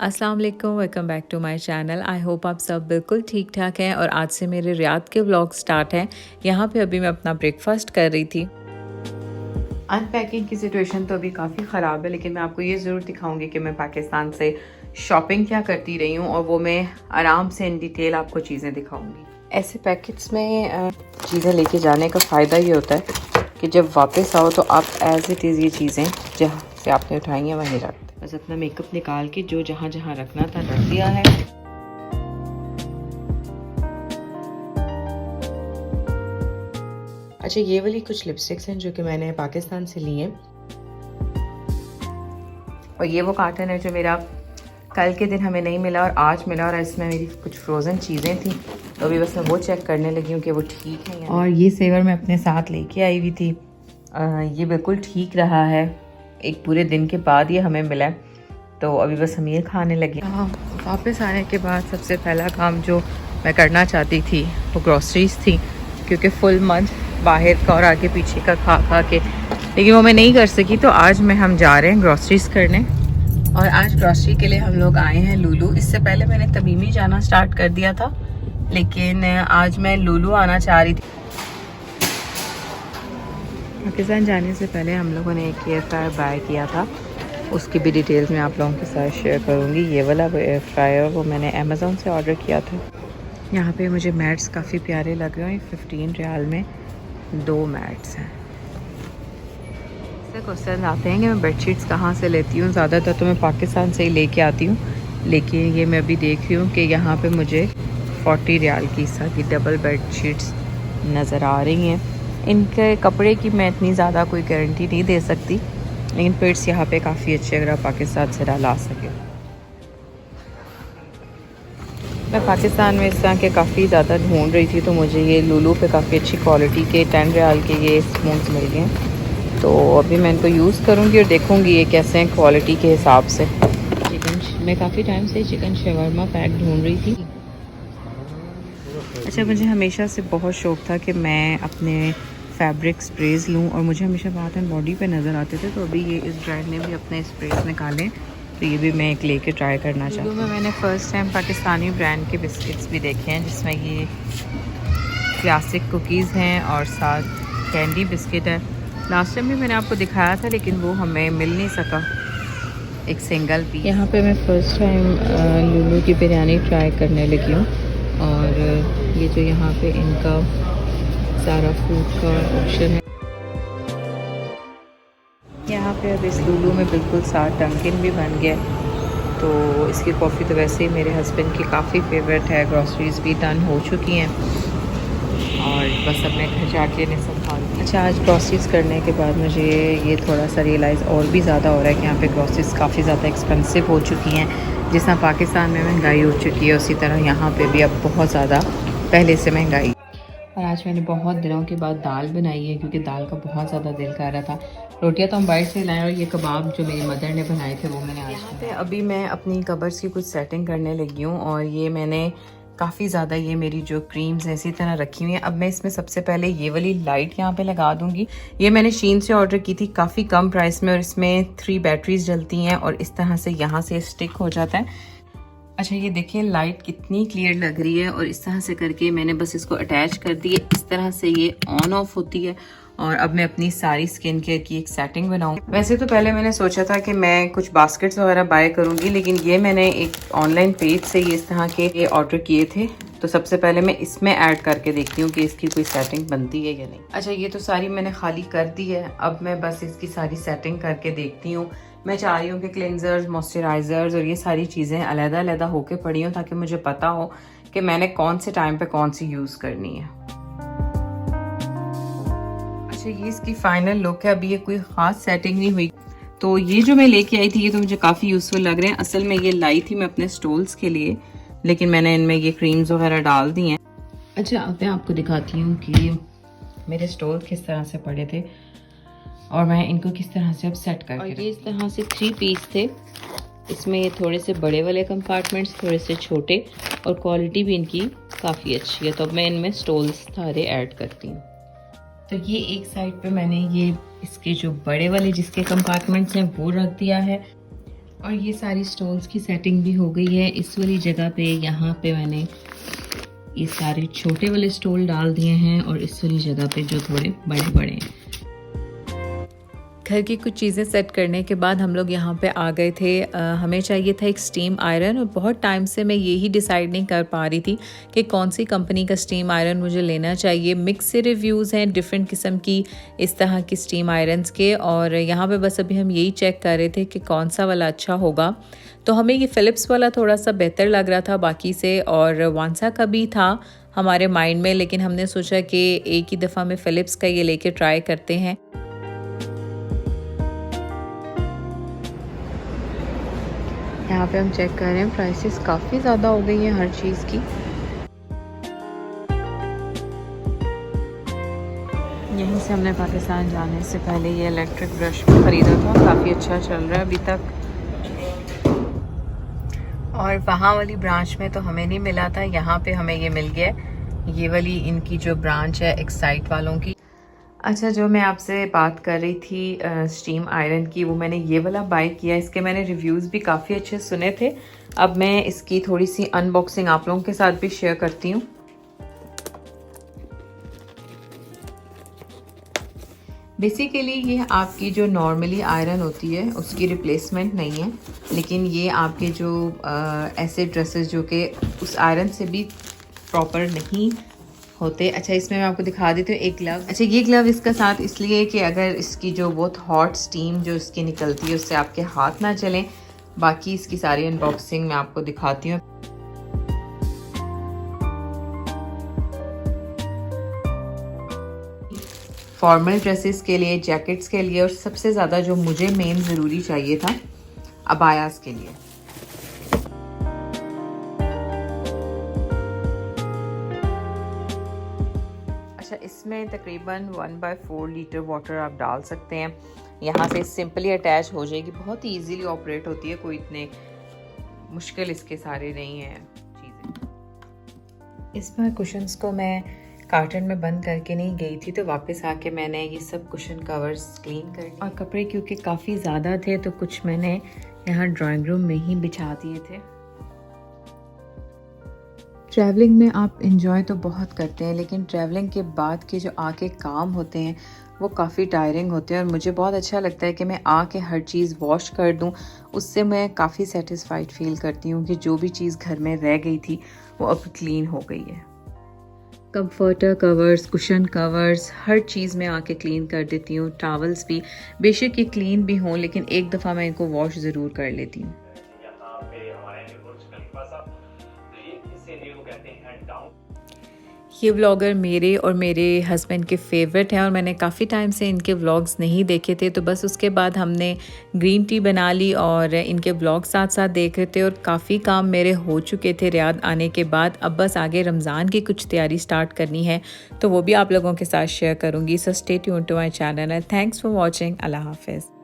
अस्सलाम वालेकुम, welcome back to my channel. I hope आप सब बिल्कुल ठीक ठाक हैं। और आज से मेरे रियाद के व्लॉग स्टार्ट हैं। यहाँ पे अभी मैं अपना ब्रेकफास्ट कर रही थी। अनपैकिंग की सिचुएशन तो अभी काफ़ी ख़राब है, लेकिन मैं आपको ये ज़रूर दिखाऊंगी कि मैं पाकिस्तान से शॉपिंग क्या करती रही हूँ, और वो मैं आराम से इन डिटेल आपको चीज़ें दिखाऊंगी। ऐसे पैकेट्स में चीज़ें लेके जाने का फ़ायदा ये होता है कि जब वापस आओ तो आप एज़ इट इज़ ये चीज़ें जहाँ से आपने उठाई हैं वहीं रख दें। बस अपना मेकअप निकाल के जो जहाँ जहाँ रखना था रख दिया है। अच्छा, ये वाली कुछ लिपस्टिक्स हैं जो कि मैंने पाकिस्तान से ली हैं, और ये वो कार्टन है जो मेरा कल के दिन हमें नहीं मिला और आज मिला, और इसमें मेरी कुछ फ्रोज़न चीज़ें थी, तो अभी बस मैं वो चेक करने लगी हूँ कि वो ठीक है। और ये सेवर मैं अपने साथ लेके आई हुई थी। ये बिल्कुल ठीक रहा है, एक पूरे दिन के बाद ये हमें मिला है, तो अभी बस हम ये खाने लगे। हाँ, वापस आने के बाद सबसे पहला काम जो मैं करना चाहती थी वो ग्रॉसरीज थी, क्योंकि फुल मंथ बाहर का और आगे पीछे का खा खा के, लेकिन वो मैं नहीं कर सकी। तो आज हम जा रहे हैं ग्रॉसरीज करने, और आज ग्रॉसरी के लिए हम लोग आए हैं लुलु। इससे पहले मैंने तमीमी जाना स्टार्ट कर दिया था, लेकिन आज मैं लुलु आना चाह रही थी। पाकिस्तान जाने से पहले हम लोगों ने एक एयर फ्रायर बाय किया था, उसकी भी डिटेल्स मैं आप लोगों के साथ शेयर करूंगी। ये वाला एयर फ्रायर वो मैंने अमेज़ोन से ऑर्डर किया था। यहाँ पे मुझे मैट्स काफ़ी प्यारे लग रहे हैं। 15 रियाल में 2 मैट्स हैं। इससे क्वेश्चन आते हैं कि मैं बेडशीट्स कहाँ से लेती हूँ। ज़्यादातर तो मैं पाकिस्तान से ही लेके आती हूँ, लेकिन ये मैं अभी देख रही हूँ कि यहाँ पे मुझे 40 रियाल की इस तरह की डबल बेडशीट्स नज़र आ रही हैं। इनके कपड़े की मैं इतनी ज़्यादा कोई गारंटी नहीं दे सकती, लेकिन पेट्स यहाँ पे काफ़ी अच्छे अगर आप पाकिस्तान से ला सके। मैं पाकिस्तान में इस तरह के काफ़ी ज़्यादा ढूंढ रही थी, तो मुझे ये लुलु पे काफ़ी अच्छी क्वालिटी के 10 रियाल के ये स्पून्स मिल गए, तो अभी मैं इनको यूज़ करूँगी और देखूँगी ये कैसे हैं क्वालिटी के हिसाब से। मैं काफ़ी टाइम से चिकन शवरमा पैक ढूंढ रही थी। अच्छा, मुझे हमेशा से बहुत शौक़ था कि मैं अपने फैब्रिक स्प्रेज़ लूँ, और मुझे हमेशा बात है बॉडी पे नज़र आते थे, तो अभी ये इस ब्रांड ने भी अपने स्प्रेज़ निकाले, तो ये भी मैं एक लेके ट्राई करना चाहती हूँ। मैंने फ़र्स्ट टाइम पाकिस्तानी ब्रांड के बिस्किट्स भी देखे हैं, जिसमें ये क्लासिक कुकीज़ हैं और साथ कैंडी बिस्किट है। लास्ट टाइम भी मैंने आपको दिखाया था, लेकिन वो हमें मिल नहीं सका एक सिंगल पीस। यहाँ पे मैं फ़र्स्ट टाइम लुलु की बिरयानी ट्राई करने लगी हूँ, और ये जो यहाँ पे इनका सारा फूड का ऑप्शन है। यहाँ पे अब इस लुलु में बिल्कुल साथ डंकिन भी बन गया, तो इसकी कॉफ़ी तो वैसे ही मेरे हस्बैंड की काफ़ी फेवरेट है। ग्रॉसरीज भी डन हो चुकी हैं, और बस अपने घर जाके इन्हें संभाल। अच्छा, आज ग्रॉसरीज करने के बाद मुझे ये थोड़ा सा रियलाइज़ और भी ज़्यादा हो रहा है कि यहाँ पे ग्रॉसरीज काफ़ी ज़्यादा एक्सपेंसिव हो चुकी हैं। जिस तरह पाकिस्तान में महंगाई हो चुकी है, उसी तरह यहाँ पे भी अब बहुत ज़्यादा पहले से महंगाई। और आज मैंने बहुत दिनों के बाद दाल बनाई है, क्योंकि दाल का बहुत ज़्यादा दिल कर रहा था। रोटियां तो हम बाहर से लाए, और ये कबाब जो मेरी मदर ने बनाए थे वो मैंने आज यहाँ पे। अभी मैं अपनी कबर्स की कुछ सेटिंग करने लगी हूँ, और ये मैंने काफ़ी ज़्यादा ये मेरी जो क्रीम्स हैं इसी तरह रखी हुई हैं। अब मैं इसमें सबसे पहले ये वाली लाइट यहाँ पे लगा दूँगी। ये मैंने शीन से ऑर्डर की थी काफ़ी कम प्राइस में, और इसमें 3 बैटरीज जलती हैं, और इस तरह से यहाँ से स्टिक हो जाता है। अच्छा, ये देखिए लाइट कितनी क्लियर लग रही है, और इस तरह से करके मैंने बस इसको अटैच कर दी है। इस तरह से ये ऑन ऑफ होती है, और अब मैं अपनी सारी स्किन केयर की एक सेटिंग बनाऊँ। वैसे तो पहले मैंने सोचा था कि मैं कुछ बास्केट्स वगैरह बाय करूँगी, लेकिन ये मैंने एक ऑनलाइन पेज से ये इस तरह के ये ऑर्डर किए थे, तो सबसे पहले मैं इसमें ऐड करके देखती हूँ कि इसकी कोई सेटिंग बनती है या नहीं। अच्छा, ये तो सारी मैंने खाली कर दी है, अब मैं बस इसकी सारी सेटिंग करके देखती हूँ। मैं चाह रही हूँ कि क्लेंजर्स, मॉइस्चराइजर्स और ये सारी चीज़ें अलग-अलग होके पड़ी हों, ताकि मुझे पता हो कि मैंने कौन से टाइम पे कौन सी यूज़ करनी है। अच्छा, ये इसकी फाइनल लुक है। अभी ये कोई ख़ास सेटिंग नहीं हुई, तो ये जो मैं लेके आई थी ये तो मुझे काफ़ी यूज़फुल लग रहे हैं। असल में ये लाई थी मैं अपने स्टोल्स के लिए, लेकिन मैंने इनमें ये क्रीम्स वगैरह डाल दी हैं। अच्छा, अब मैं आपको दिखाती हूँ कि मेरे स्टोल किस तरह से पड़े थे, और मैं इनको किस तरह से अब सेट करके। और ये इस तरह से 3 पीस थे। इसमें थोड़े से बड़े वाले कंपार्टमेंट्स, थोड़े से छोटे, और क्वालिटी भी इनकी काफ़ी अच्छी है। तो अब मैं इनमें स्टोल्स सारे ऐड करती हूँ। तो ये एक साइड पे मैंने ये इसके जो बड़े वाले जिसके कंपार्टमेंट्स हैं वो रख दिया है, और ये सारी स्टॉल्स की सेटिंग भी हो गई है। इस वाली जगह पे यहाँ पे मैंने ये सारे छोटे वाले स्टॉल डाल दिए हैं और इस वाली जगह पे जो थोड़े बड़े बड़े हैं। घर की कुछ चीज़ें सेट करने के बाद हम लोग यहाँ पे आ गए थे। हमें चाहिए था एक स्टीम आयरन और बहुत टाइम से मैं यही डिसाइड नहीं कर पा रही थी कि कौन सी कंपनी का स्टीम आयरन मुझे लेना चाहिए। मिक्स से रिव्यूज़ हैं डिफरेंट किस्म की इस तरह की स्टीम आयरन्स के, और यहाँ पे बस अभी हम यही चेक कर रहे थे कि कौन सा वाला अच्छा होगा। तो हमें ये फ़िलिप्स वाला थोड़ा सा बेहतर लग रहा था बाकी से, और वांसा का भी था हमारे माइंड में, लेकिन हमने सोचा कि एक ही दफ़ा में फ़िलिप्स का ये लेके ट्राई करते हैं। यहाँ पे हम चेक कर रहे हैं, प्राइसेस काफ़ी ज़्यादा हो गई हैं हर चीज़ की। यहीं से हमने पाकिस्तान जाने से पहले ये इलेक्ट्रिक ब्रश भी ख़रीदा था, काफ़ी अच्छा चल रहा है अभी तक। और वहाँ वाली ब्रांच में तो हमें नहीं मिला था, यहाँ पे हमें ये मिल गया। ये वाली इनकी जो ब्रांच है एक्साइट वालों की। अच्छा, जो मैं आपसे बात कर रही थी स्टीम आयरन की, वो मैंने ये वाला बाय किया। इसके मैंने रिव्यूज़ भी काफ़ी अच्छे सुने थे। अब मैं इसकी थोड़ी सी अनबॉक्सिंग आप लोगों के साथ भी शेयर करती हूँ। बेसिकली ये आपकी जो नॉर्मली आयरन होती है उसकी रिप्लेसमेंट नहीं है, लेकिन ये आपके जो ऐसे ड्रेसेस जो कि उस आयरन से भी प्रॉपर नहीं होते। अच्छा, इसमें मैं आपको दिखा देती हूँ एक ग्लव। अच्छा, ये ग्लव इसका साथ इसलिए कि अगर इसकी जो बहुत हॉट स्टीम जो इसकी निकलती है उससे आपके हाथ ना चलें। बाकी इसकी सारी अनबॉक्सिंग मैं आपको दिखाती हूँ। फॉर्मल ड्रेसेस के लिए, जैकेट्स के लिए, और सबसे ज़्यादा जो मुझे मेन ज़रूरी चाहिए था अबायास के लिए। अच्छा, इसमें तकरीबन 1/4 लीटर वाटर आप डाल सकते हैं। यहाँ से सिंपली अटैच हो जाएगी, बहुत ही ईजीली ऑपरेट होती है, कोई इतने मुश्किल इसके सारे नहीं हैं चीज़ें। इसमें कुशन्स को मैं कार्टन में बंद करके नहीं गई थी, तो वापस आके मैंने ये सब कुशन कवर्स क्लीन कर लिए। और कपड़े क्योंकि काफ़ी ज़्यादा थे तो कुछ मैंने यहाँ ड्राइंग रूम में ही बिछा दिए थे। ट्रैवलिंग में आप इंजॉय तो बहुत करते हैं, लेकिन ट्रैवलिंग के बाद के जो आके काम होते हैं वो काफ़ी टायरिंग होते हैं, और मुझे बहुत अच्छा लगता है कि मैं आके हर चीज़ वॉश कर दूं। उससे मैं काफ़ी सेटिस्फाइड फील करती हूँ कि जो भी चीज़ घर में रह गई थी वो अब क्लीन हो गई है। कंफर्टर कवर्स, कुशन कवर्स, हर चीज़ में आके क्लीन कर देती हूँ। टॉवल्स भी, बेशक ये क्लीन भी हों, लेकिन एक दफ़ा मैं इनको वॉश ज़रूर कर लेती हूँ। ये व्लॉगर मेरे और मेरे हस्बैंड के फेवरेट हैं, और मैंने काफ़ी टाइम से इनके व्लॉग्स नहीं देखे थे, तो बस उसके बाद हमने ग्रीन टी बना ली और इनके व्लॉग साथ साथ देख रहे थे। और काफ़ी काम मेरे हो चुके थे रियाद आने के बाद। अब बस आगे रमज़ान की कुछ तैयारी स्टार्ट करनी है, तो वो भी आप लोगों के साथ शेयर करूँगी। So stay tuned to my channel. Thanks for watching. अल्लाह हाफिज़।